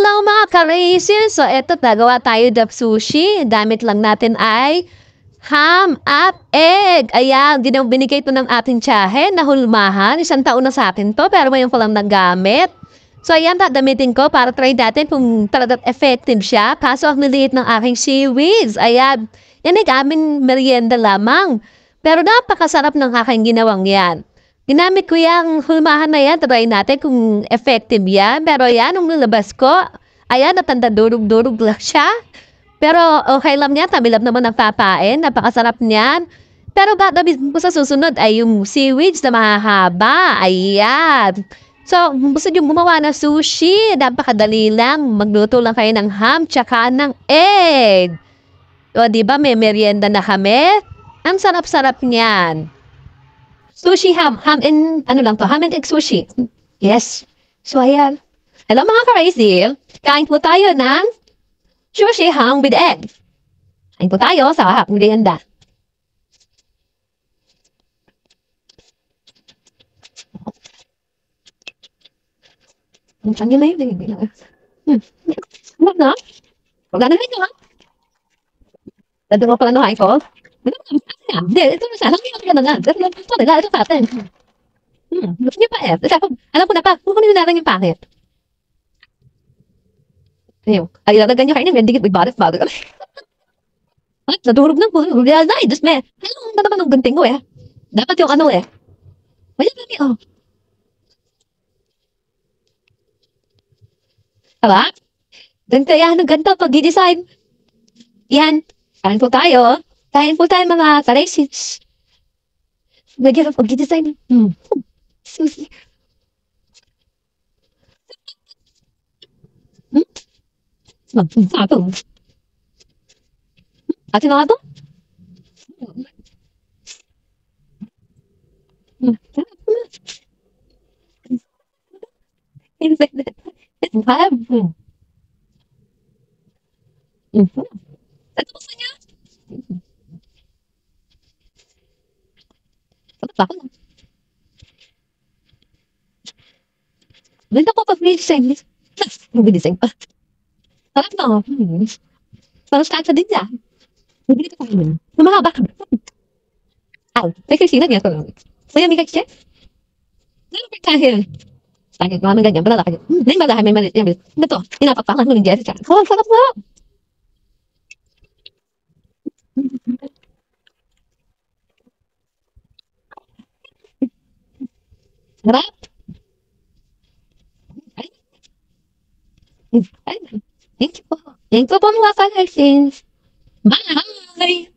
Hello mga ka-racers! So eto, nagawa tayo ng sushi. Damit lang natin ay ham at egg. Ayan, binigay ito ng ating tiyahe na hulmahan. 1 taon na sa akin to, pero ngayon ko lang nagamit. So ayan, dadamitin ko para try natin kung talagang effective siya. Kaso ang liliit ng aking seaweeds. Ayan, yan ay aming merienda lamang. Pero napakasarap ng aking ginawang yan. Ginamit ko yung hulmahan na yan. Try natin kung effective yan. Pero yan, nung nilabas ko, ayan, natanda durug-durug lang siya. Pero okay lang yan. Tamilap naman ang papain. Napakasarap niyan. Pero dadamit ko sa susunod ay yung seaweeds na mahahaba. Ayan. So, gusto nyo gumawa ng sushi. Napakadali lang. Magluto lang kayo ng ham tsaka ng egg. O, diba may merienda na kami? Ang sarap-sarap niyan. Sushi ham and, ano lang to, ham and egg sushi. Yes. So, ayan. Hello mga ka-Razel. Kain po tayo ng sushi ham with egg. Kain po tayo sa merienda. Ang tangin na yun. Huwag na. Huwag na rin ha. Dadungo pala no hain ko. Hindi, ito na siya. Alam mo yung na. Ito nila, ito sa atin. Gusto niyo pa eh. Alam ko na pa, kukunin na lang yung packet. Ayun. Ay, lalagyan niyo kayo ng dikit with barit bago. Ay, nadurog na po. Real na eh. Diyos me. Ayun, na naman ng gunting ko eh. Dapat yung ano eh. Wala na eh, oh. Diba? Ganito yan, ang ganda pag i-design. Yan. Kain po tayo. Kain po tayo mga ka-racers. Nagyan ang pag-i-design. Susi. Sato. Atin na nga to? Ito gusto niya. Bakit lang? Ganda ko pag-design. Mag-design pa. Sarap na. Parang stansa din niya. Bibili ko kayo. Mahaba ka. Aw, may sila niya ko lang. Saya may kagsiya. Ano pa kahil? Lagi ko naman ganyan. Balala kayo. Hindi ba may maliit yan? Ito, inapakpakan mo ng Jessica. Oh, sarap na. Sarap. Ay, thank you po. Thank you po mga ka-racers. Bye!